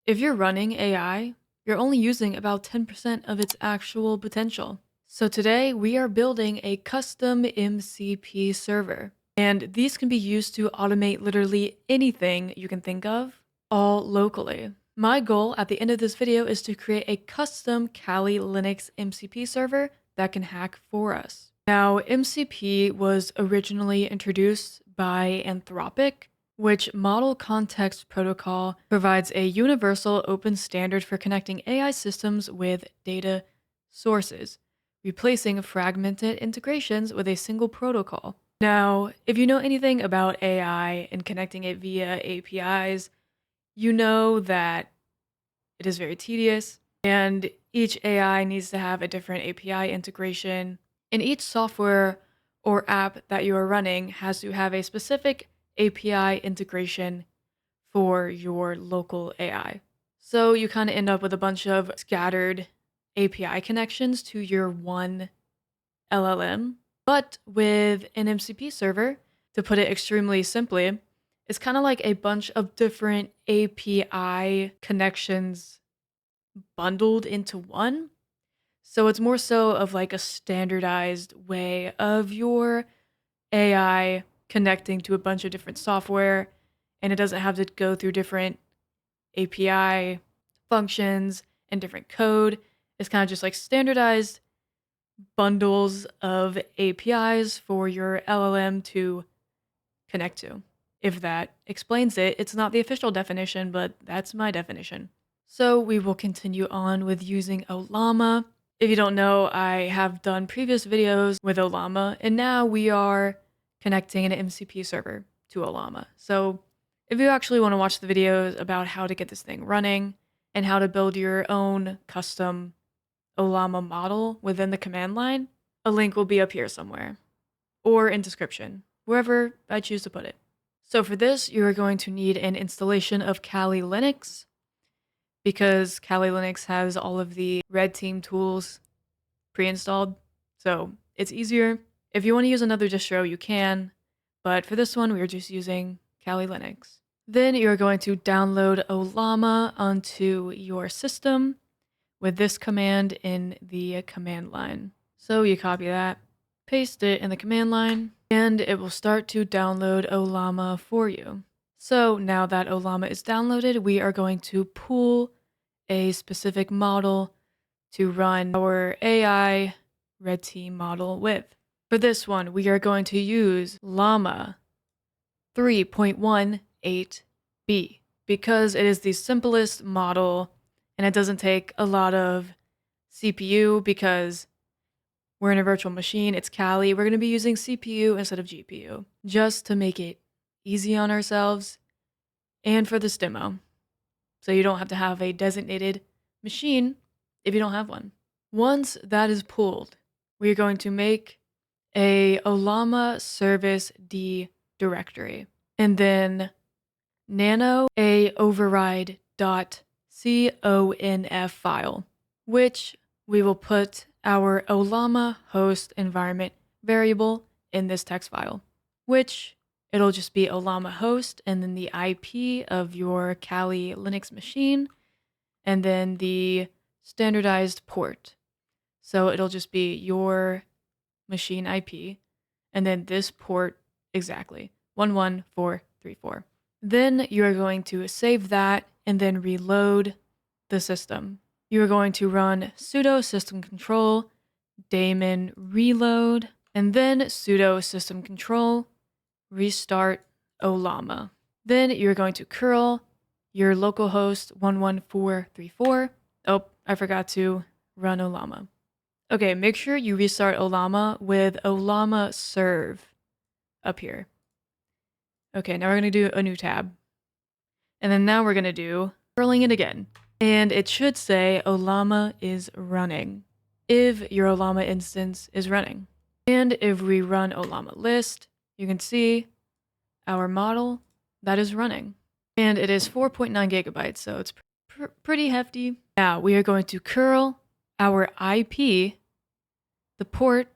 If you're running AI, you're only using about 10% of its actual potential. So today we are building a custom MCP server, and these can be used to automate literally anything you can think of, all locally. My goal at the end of this video is to create a custom Kali Linux MCP server that can hack for us. Now, MCP was originally introduced by Anthropic, which Model Context Protocol provides a universal open standard for connecting AI systems with data sources, replacing fragmented integrations with a single protocol. Now, if you know anything about AI and connecting it via APIs, you know that it is very tedious, and each AI needs to have a different API integration, and each software or app that you are running has to have a specific API integration for your local AI. So you kind of end up with a bunch of scattered API connections to your one LLM. But with an MCP server, to put it extremely simply, it's kind of like a bunch of different API connections bundled into one. So it's more so of like a standardized way of your AI connecting to a bunch of different software, and it doesn't have to go through different API functions and different code. It's kind of just like standardized bundles of APIs for your LLM to connect to. If that explains it, it's not the official definition, but that's my definition. So we will continue on with using Ollama. If you don't know, I have done previous videos with Ollama, and now we are connecting an MCP server to Ollama. So if you actually want to watch the videos about how to get this thing running and how to build your own custom Ollama model within the command line, a link will be up here somewhere or in description, wherever I choose to put it. So for this, you are going to need an installation of Kali Linux, because Kali Linux has all of the red team tools pre-installed, so it's easier. If you want to use another distro, you can, but for this one, we are just using Kali Linux. Then you're going to download Ollama onto your system with this command in the command line. So you copy that, paste it in the command line, and it will start to download Ollama for you. So now that Ollama is downloaded, we are going to pull a specific model to run our AI red team model with. For this one, we are going to use Llama 3.18b because it is the simplest model and it doesn't take a lot of CPU because we're in a virtual machine. It's Kali. We're going to be using CPU instead of GPU just to make it easy on ourselves and for this demo. So you don't have to have a designated machine if you don't have one. Once that is pulled, we're going to make a Ollama service D directory and then nano a override.conf file, which we will put our Ollama host environment variable in this text file, which it'll just be Ollama host and then the IP of your Kali Linux machine and then the standardized port. So it'll just be your machine IP and then this port exactly, 11434. Then you're going to save that and then reload the system. You're going to run sudo system control daemon reload and then sudo system control restart Ollama. Then you're going to curl your localhost 11434. Oh, I forgot to run Ollama. Okay, make sure you restart Ollama with Ollama serve up here. Okay, now we're going to do a new tab. And then now we're going to do curling it again. And it should say Ollama is running if your Ollama instance is running. And if we run Ollama list, you can see our model that is running. And it is 4.9 gigabytes, so it's pretty hefty. Now we are going to curl our IP, the port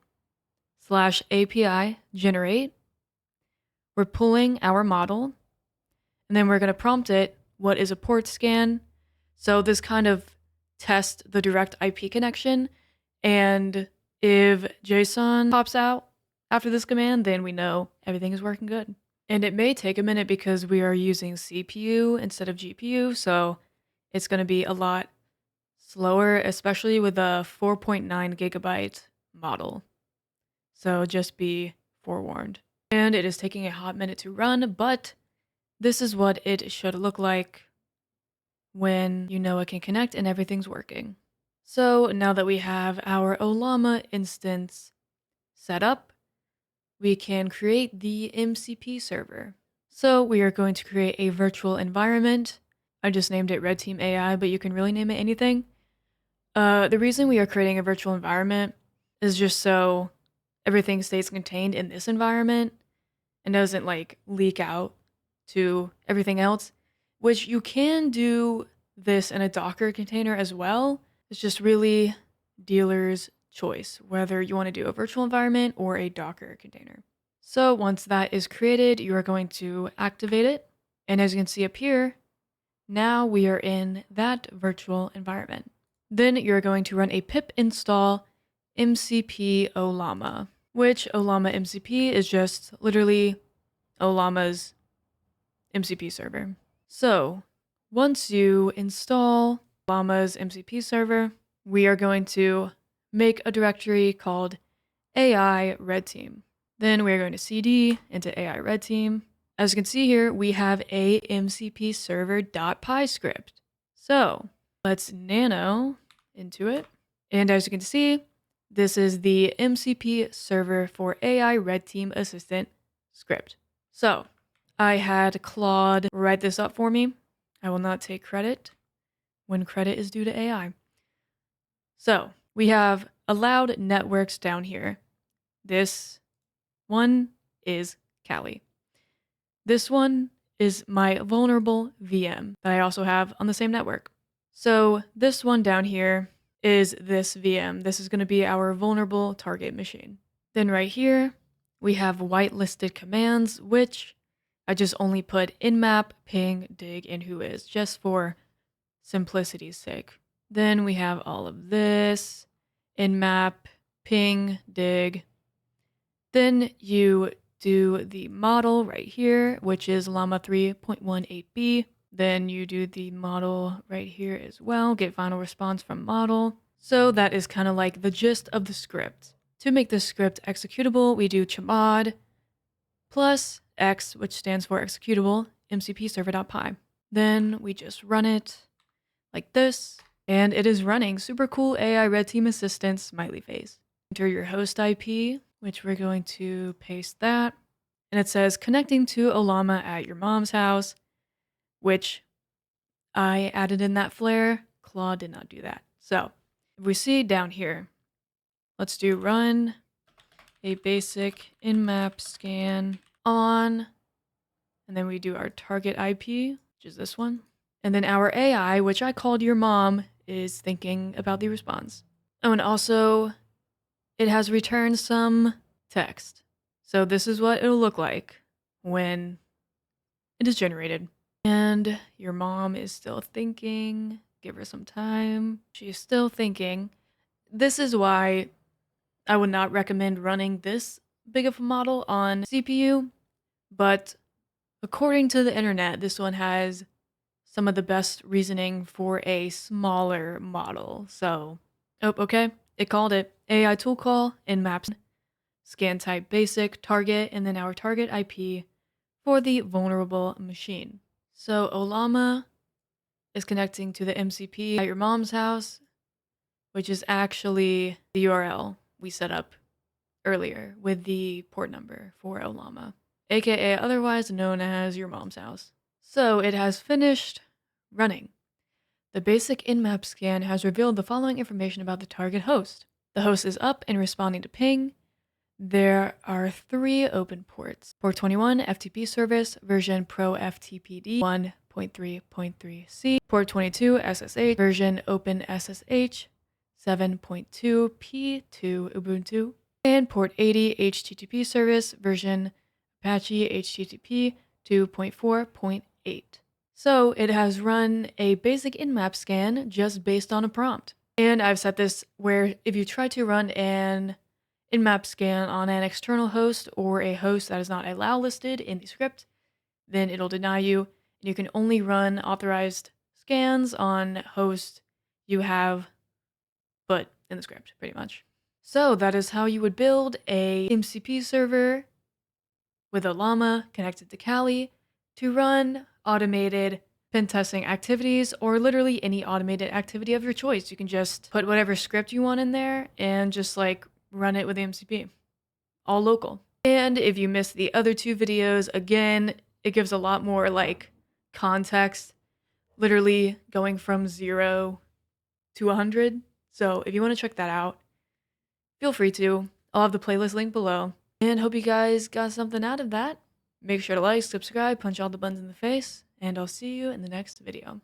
/API generate. We're pulling our model, and then we're going to prompt it, what is a port scan? So this kind of tests the direct IP connection, and if JSON pops out after this command, then we know everything is working good. And it may take a minute because we are using CPU instead of GPU, so it's going to be a lot slower, especially with a 4.9 gigabyte model. So just be forewarned. And it is taking a hot minute to run, but this is what it should look like when you know it can connect and everything's working. So now that we have our Ollama instance set up, we can create the MCP server. So we are going to create a virtual environment. I just named it Red Team AI, but you can really name it anything. The reason we are creating a virtual environment is just so everything stays contained in this environment and doesn't like leak out to everything else, which you can do this in a Docker container as well. It's just really dealer's choice, whether you want to do a virtual environment or a Docker container. So once that is created, you are going to activate it. And as you can see up here, now we are in that virtual environment. Then you're going to run a pip install MCP Ollama, which Ollama MCP is just literally Ollama's MCP server. So once you install Llama's MCP server, we are going to make a directory called AI Red Team. Then we are going to cd into AI Red Team. As you can see here, we have a MCP server.py script. So let's nano into it. And as you can see, this is the MCP server for AI Red Team Assistant script. So I had Claude write this up for me. I will not take credit when credit is due to AI. So we have allowed networks down here. This one is Kali. This one is my vulnerable VM that I also have on the same network. So this one down here is this VM. This is going to be our vulnerable target machine. Then right here, we have whitelisted commands, which I just only put nmap, ping, dig, and whois, just for simplicity's sake. Then we have all of this, nmap, ping, dig. Then you do the model right here, which is Llama 3.18b. Then you do the model right here as well, get final response from model. So that is kind of like the gist of the script. To make this script executable, we do chmod plus x, which stands for executable, mcp server.py. Then we just run it like this, and it is running. Super cool AI Red Team Assistant smiley face. Enter your host IP, which we're going to paste that. And it says connecting to Ollama at your mom's house, which I added in that flare. Claude did not do that. So if we see down here, let's do run a basic nmap scan on, and then we do our target IP, which is this one. And then our AI, which I called your mom, is thinking about the response. Oh, and also it has returned some text. So this is what it'll look like when it is generated. And your mom is still thinking. Give her some time. She's still thinking. This is why I would not recommend running this big of a model on CPU. But according to the internet, this one has some of the best reasoning for a smaller model. So, oh, okay. It called it AI tool call in maps, scan type basic, target, and then our target IP for the vulnerable machine. So Ollama is connecting to the MCP at your mom's house, which is actually the URL we set up earlier with the port number for Ollama, aka otherwise known as your mom's house. So it has finished running. The basic nmap scan has revealed the following information about the target host. The host is up and responding to ping. There are 3 open ports. Port 21 FTP service version Pro FTPD 1.3.3c. Port 22 SSH version Open SSH 7.2 P2 Ubuntu. And port 80 HTTP service version Apache HTTP 2.4.8. So it has run a basic Nmap scan just based on a prompt. And I've set this where if you try to run an Nmap scan on an external host or a host that is not allow listed in the script, then it'll deny you. And you can only run authorized scans on hosts you have put in the script, pretty much. So that is how you would build a MCP server with a Llama connected to Kali to run automated pen testing activities or literally any automated activity of your choice. You can just put whatever script you want in there and just like run it with MCP, all local. And if you missed the other two videos, again, it gives a lot more like context, literally going from 0 to 100. So if you want to check that out, feel free to. I'll have the playlist link below. And hope you guys got something out of that. Make sure to like, subscribe, punch all the buttons in the face, and I'll see you in the next video.